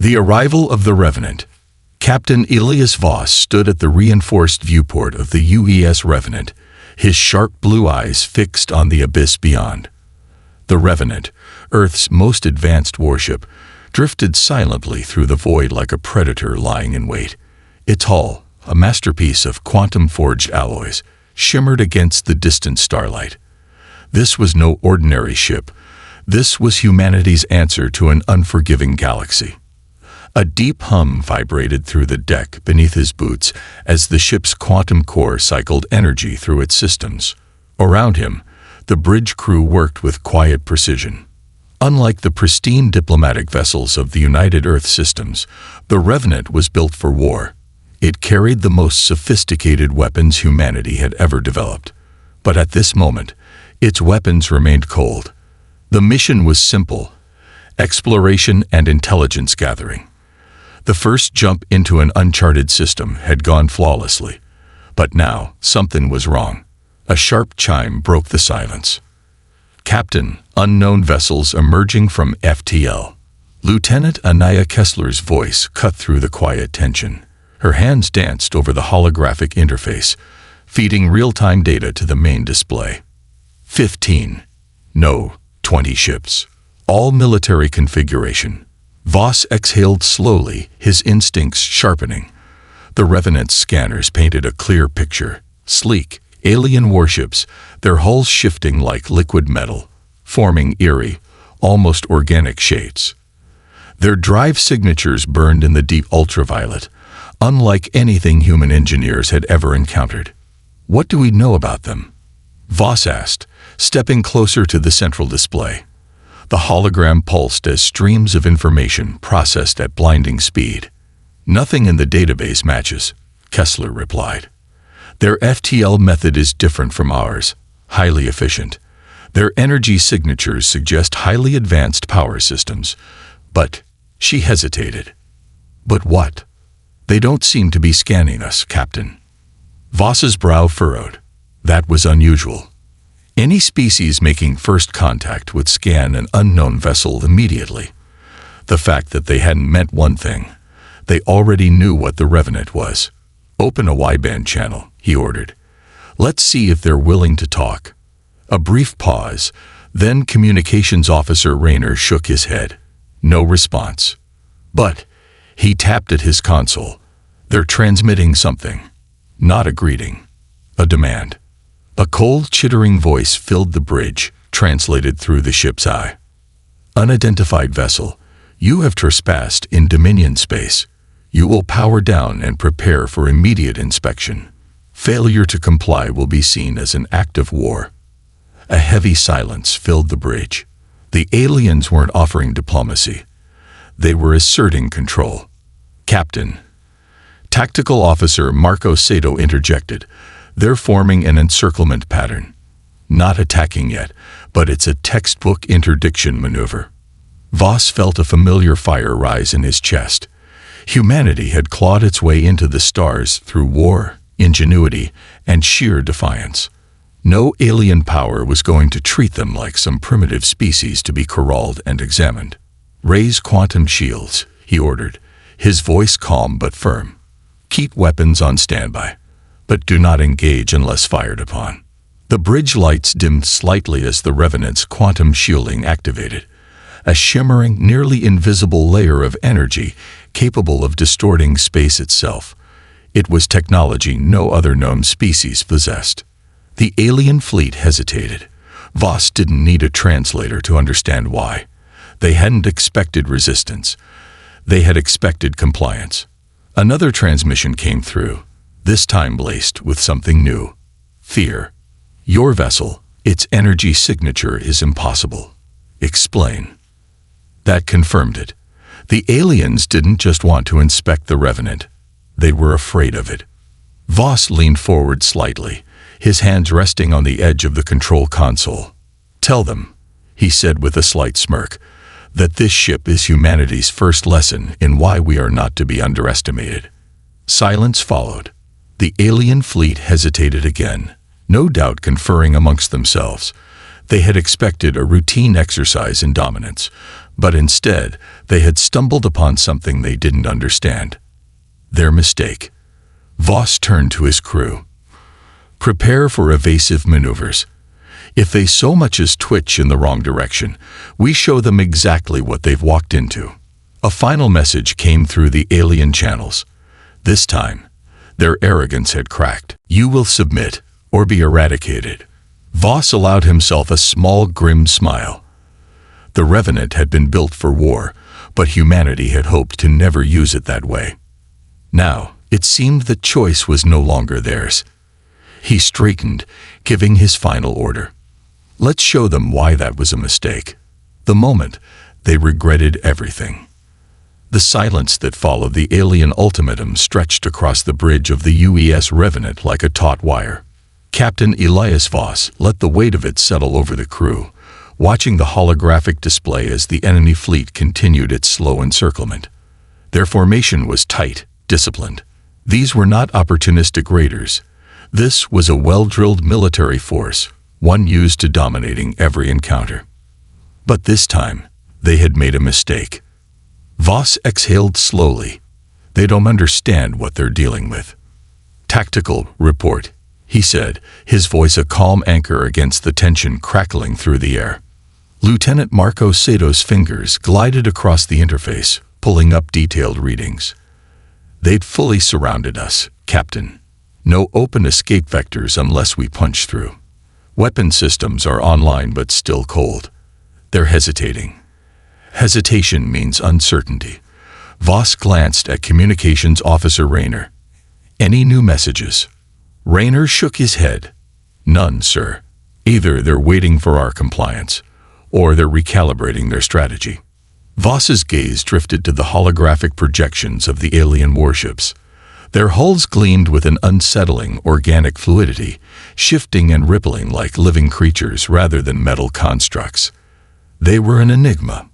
The arrival of the Revenant. Captain Elias Voss stood at the reinforced viewport of the UES Revenant, his sharp blue eyes fixed on the abyss beyond. The Revenant, Earth's most advanced warship, drifted silently through the void like a predator lying in wait. Its hull, a masterpiece of quantum-forged alloys, shimmered against the distant starlight. This was no ordinary ship. This was humanity's answer to an unforgiving galaxy. A deep hum vibrated through the deck beneath his boots as the ship's quantum core cycled energy through its systems. Around him, the bridge crew worked with quiet precision. Unlike the pristine diplomatic vessels of the United Earth Systems, the Revenant was built for war. It carried the most sophisticated weapons humanity had ever developed. But at this moment, its weapons remained cold. The mission was simple: exploration and intelligence gathering. The first jump into an uncharted system had gone flawlessly. But now, something was wrong. A sharp chime broke the silence. Captain, unknown vessels emerging from FTL. Lieutenant Anaya Kessler's voice cut through the quiet tension. Her hands danced over the holographic interface, feeding real-time data to the main display. 15. No, 20 ships. All military configuration. Voss exhaled slowly, his instincts sharpening. The Revenant's scanners painted a clear picture. Sleek, alien warships, their hulls shifting like liquid metal, forming eerie, almost organic shades. Their drive signatures burned in the deep ultraviolet, unlike anything human engineers had ever encountered. What do we know about them? Voss asked, stepping closer to the central display. The hologram pulsed as streams of information processed at blinding speed. Nothing in the database matches, Kessler replied. Their FTL method is different from ours, highly efficient. Their energy signatures suggest highly advanced power systems. But she hesitated. But what? They don't seem to be scanning us, Captain. Voss's brow furrowed. That was unusual. Any species making first contact would scan an unknown vessel immediately. The fact that they hadn't meant one thing. They already knew what the Revenant was. Open a wideband channel, he ordered. Let's see if they're willing to talk. A brief pause, then Communications Officer Rayner shook his head. No response. But he tapped at his console. They're transmitting something. Not a greeting. A demand. A cold, chittering voice filled the bridge, translated through the ship's eye. Unidentified vessel, you have trespassed in Dominion space. You will power down and prepare for immediate inspection. Failure to comply will be seen as an act of war. A heavy silence filled the bridge. The aliens weren't offering diplomacy. They were asserting control. Captain. Tactical Officer Marco Sato interjected. They're forming an encirclement pattern. Not attacking yet, but it's a textbook interdiction maneuver. Voss felt a familiar fire rise in his chest. Humanity had clawed its way into the stars through war, ingenuity, and sheer defiance. No alien power was going to treat them like some primitive species to be corralled and examined. Raise quantum shields, he ordered, his voice calm but firm. Keep weapons on standby, but do not engage unless fired upon. The bridge lights dimmed slightly as the Revenant's quantum shielding activated, a shimmering, nearly invisible layer of energy capable of distorting space itself. It was technology no other known species possessed. The alien fleet hesitated. Voss didn't need a translator to understand why. They hadn't expected resistance. They had expected compliance. Another transmission came through, this time laced with something new. Fear. Your vessel, its energy signature is impossible. Explain. That confirmed it. The aliens didn't just want to inspect the Revenant. They were afraid of it. Voss leaned forward slightly, his hands resting on the edge of the control console. Tell them, he said with a slight smirk, that this ship is humanity's first lesson in why we are not to be underestimated. Silence followed. The alien fleet hesitated again, no doubt conferring amongst themselves. They had expected a routine exercise in dominance, But instead, they had stumbled upon something they didn't understand. Their mistake. Voss turned to his crew. Prepare for evasive maneuvers. If they so much as twitch in the wrong direction, we show them exactly what they've walked into. A final message came through the alien channels. This time, their arrogance had cracked. You will submit or be eradicated. Voss allowed himself a small, grim smile. The Revenant had been built for war, but humanity had hoped to never use it that way. Now, it seemed the choice was no longer theirs. He straightened, giving his final order. Let's show them why that was a mistake. The moment, they regretted everything. The silence that followed the alien ultimatum stretched across the bridge of the UES Revenant like a taut wire. Captain Elias Voss let the weight of it settle over the crew, watching the holographic display as the enemy fleet continued its slow encirclement. Their formation was tight, disciplined. These were not opportunistic raiders. This was a well-drilled military force, one used to dominating every encounter. But this time, they had made a mistake. Voss exhaled slowly. They don't understand what they're dealing with. Tactical report, he said, his voice a calm anchor against the tension crackling through the air. Lieutenant Marco Sato's fingers glided across the interface, pulling up detailed readings. They'd fully surrounded us, Captain. No open escape vectors unless we punch through. Weapon systems are online but still cold. They're hesitating. Hesitation means uncertainty. Voss glanced at Communications Officer Rayner. Any new messages? Rayner shook his head. None, sir. Either they're waiting for our compliance, or they're recalibrating their strategy. Voss's gaze drifted to the holographic projections of the alien warships. Their hulls gleamed with an unsettling organic fluidity, shifting and rippling like living creatures rather than metal constructs. They were an enigma,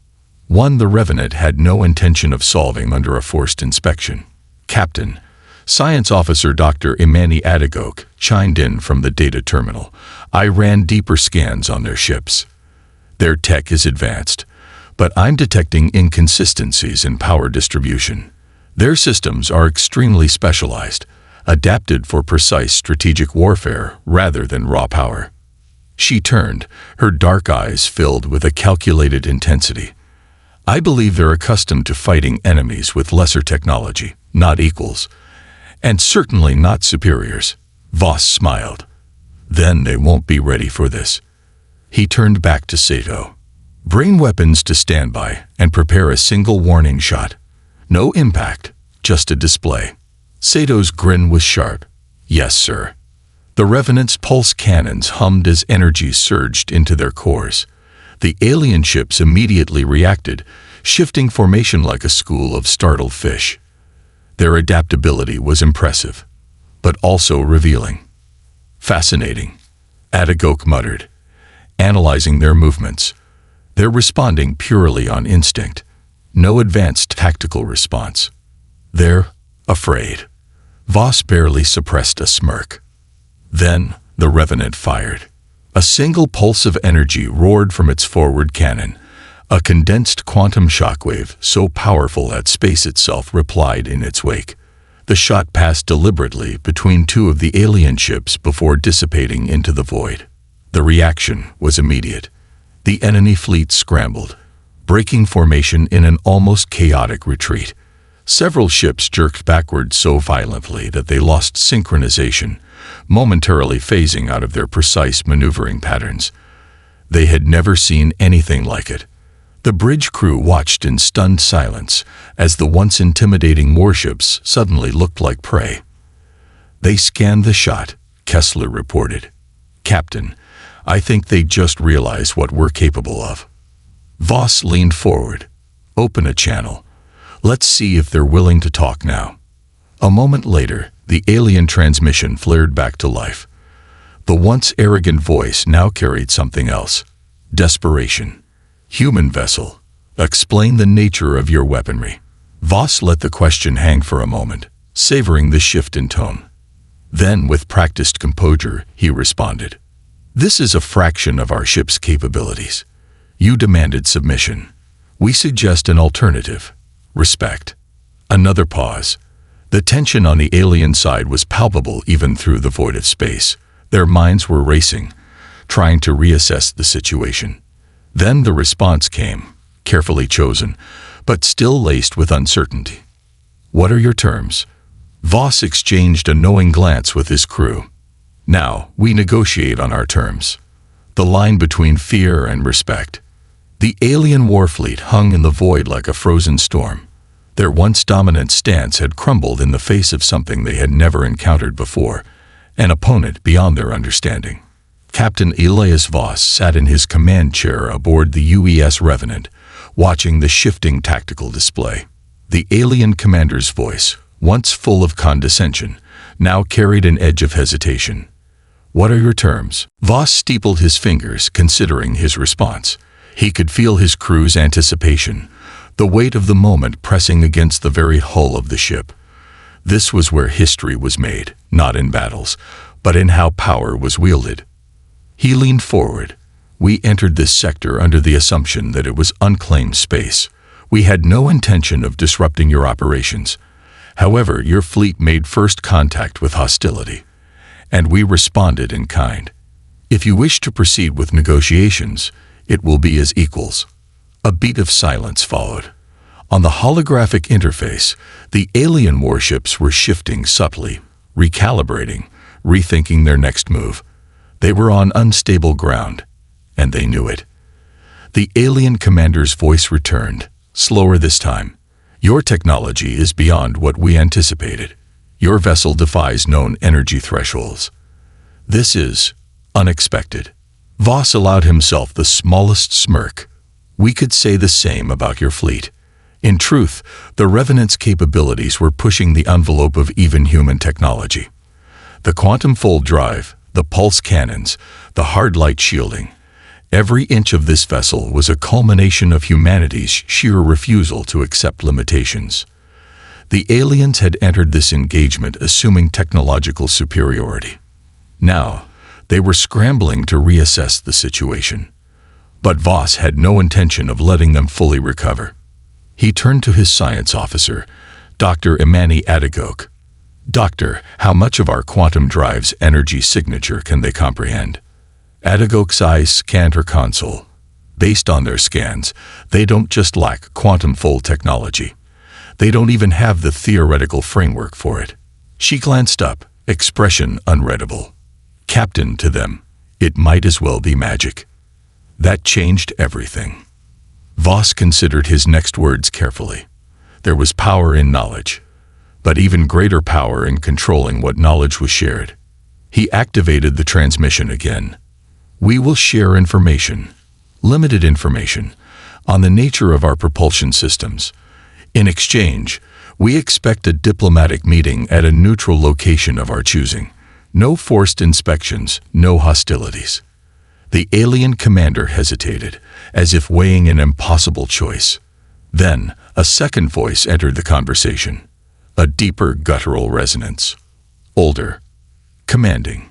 one the Revenant had no intention of solving under a forced inspection. Captain, Science Officer Dr. Imani Adagok chimed in from the data terminal. I ran deeper scans on their ships. Their tech is advanced, but I'm detecting inconsistencies in power distribution. Their systems are extremely specialized, adapted for precise strategic warfare rather than raw power. She turned, her dark eyes filled with a calculated intensity. I believe they're accustomed to fighting enemies with lesser technology, not equals, and certainly not superiors. Voss smiled. Then they won't be ready for this. He turned back to Sato. Bring weapons to standby and prepare a single warning shot. No impact, just a display. Sato's grin was sharp. Yes, sir. The Revenant's pulse cannons hummed as energy surged into their cores. The alien ships immediately reacted, shifting formation like a school of startled fish. Their adaptability was impressive, but also revealing. Fascinating, Adagok muttered, analyzing their movements. They're responding purely on instinct. No advanced tactical response. They're afraid. Voss barely suppressed a smirk. Then the Revenant fired. A single pulse of energy roared from its forward cannon, a condensed quantum shockwave so powerful that space itself replied in its wake. The shot passed deliberately between two of the alien ships before dissipating into the void. The reaction was immediate. The enemy fleet scrambled, breaking formation in an almost chaotic retreat. Several ships jerked backward so violently that they lost synchronization, momentarily phasing out of their precise maneuvering patterns. They had never seen anything like it. The bridge crew watched in stunned silence as the once intimidating warships suddenly looked like prey. They scanned the shot, Kessler reported. Captain, I think they just realized what we're capable of. Voss leaned forward. Open a channel. Let's see if they're willing to talk now. A moment later, the alien transmission flared back to life. The once arrogant voice now carried something else. Desperation. Human vessel, explain the nature of your weaponry. Voss let the question hang for a moment, savoring the shift in tone. Then, with practiced composure, he responded. This is a fraction of our ship's capabilities. You demanded submission. We suggest an alternative. Respect. Another pause. The tension on the alien side was palpable even through the void of space. Their minds were racing, trying to reassess the situation. Then the response came, carefully chosen, but still laced with uncertainty. What are your terms? Voss exchanged a knowing glance with his crew. Now, we negotiate on our terms. The line between fear and respect. The alien warfleet hung in the void like a frozen storm. Their once dominant stance had crumbled in the face of something they had never encountered before, an opponent beyond their understanding. Captain Elias Voss sat in his command chair aboard the UES Revenant, watching the shifting tactical display. The alien commander's voice, once full of condescension, now carried an edge of hesitation. What are your terms? Voss steepled his fingers, considering his response. He could feel his crew's anticipation, the weight of the moment pressing against the very hull of the ship. This was where history was made, not in battles, but in how power was wielded. He leaned forward. We entered this sector under the assumption that it was unclaimed space. We had no intention of disrupting your operations. However, your fleet made first contact with hostility, and we responded in kind. If you wish to proceed with negotiations, it will be as equals. A beat of silence followed. On the holographic interface, the alien warships were shifting subtly, recalibrating, rethinking their next move. They were on unstable ground, and they knew it. The alien commander's voice returned, slower this time. Your technology is beyond what we anticipated. Your vessel defies known energy thresholds. This is unexpected. Voss allowed himself the smallest smirk. We could say the same about your fleet. In truth, the Revenant's capabilities were pushing the envelope of even human technology. The quantum fold drive, the pulse cannons, the hard light shielding. Every inch of this vessel was a culmination of humanity's sheer refusal to accept limitations. The aliens had entered this engagement assuming technological superiority. Now, they were scrambling to reassess the situation. But Voss had no intention of letting them fully recover. He turned to his science officer, Dr. Imani Adagok. Doctor, how much of our quantum drive's energy signature can they comprehend? Adagok's eyes scanned her console. Based on their scans, they don't just lack quantum fold technology. They don't even have the theoretical framework for it. She glanced up, expression unreadable. Captain, to them, it might as well be magic. That changed everything. Voss considered his next words carefully. There was power in knowledge, but even greater power in controlling what knowledge was shared. He activated the transmission again. We will share information, limited information, on the nature of our propulsion systems. In exchange, we expect a diplomatic meeting at a neutral location of our choosing. No forced inspections, no hostilities. The alien commander hesitated, as if weighing an impossible choice. Then, a second voice entered the conversation. A deeper guttural resonance. Older. Commanding.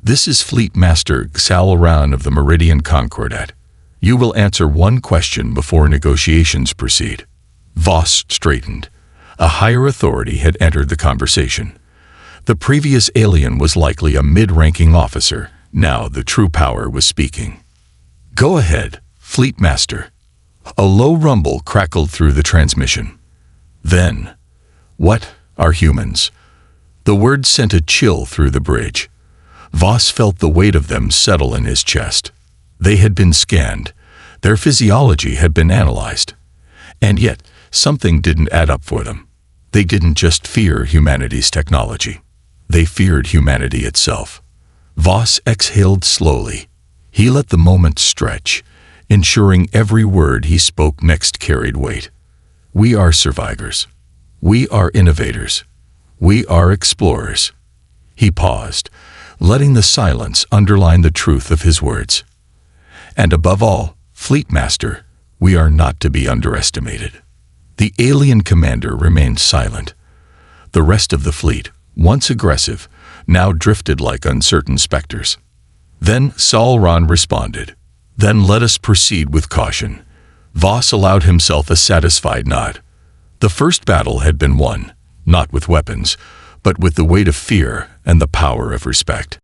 This is Fleet Master Xalran of the Meridian Concordat. You will answer one question before negotiations proceed. Voss straightened. A higher authority had entered the conversation. The previous alien was likely a mid-ranking officer. Now the true power was speaking. Go ahead, Fleet Master. A low rumble crackled through the transmission. Then, what are humans? The word sent a chill through the bridge. Voss felt the weight of them settle in his chest. They had been scanned. Their physiology had been analyzed. And yet, something didn't add up for them. They didn't just fear humanity's technology. They feared humanity itself. Voss exhaled slowly. He let the moment stretch, ensuring every word he spoke next carried weight. We are survivors. We are innovators. We are explorers. He paused, letting the silence underline the truth of his words. And above all, Fleet Master, we are not to be underestimated. The alien commander remained silent. The rest of the fleet, once aggressive, now drifted like uncertain specters. Then Xalran responded. Then let us proceed with caution. Voss allowed himself a satisfied nod. The first battle had been won, not with weapons, but with the weight of fear and the power of respect.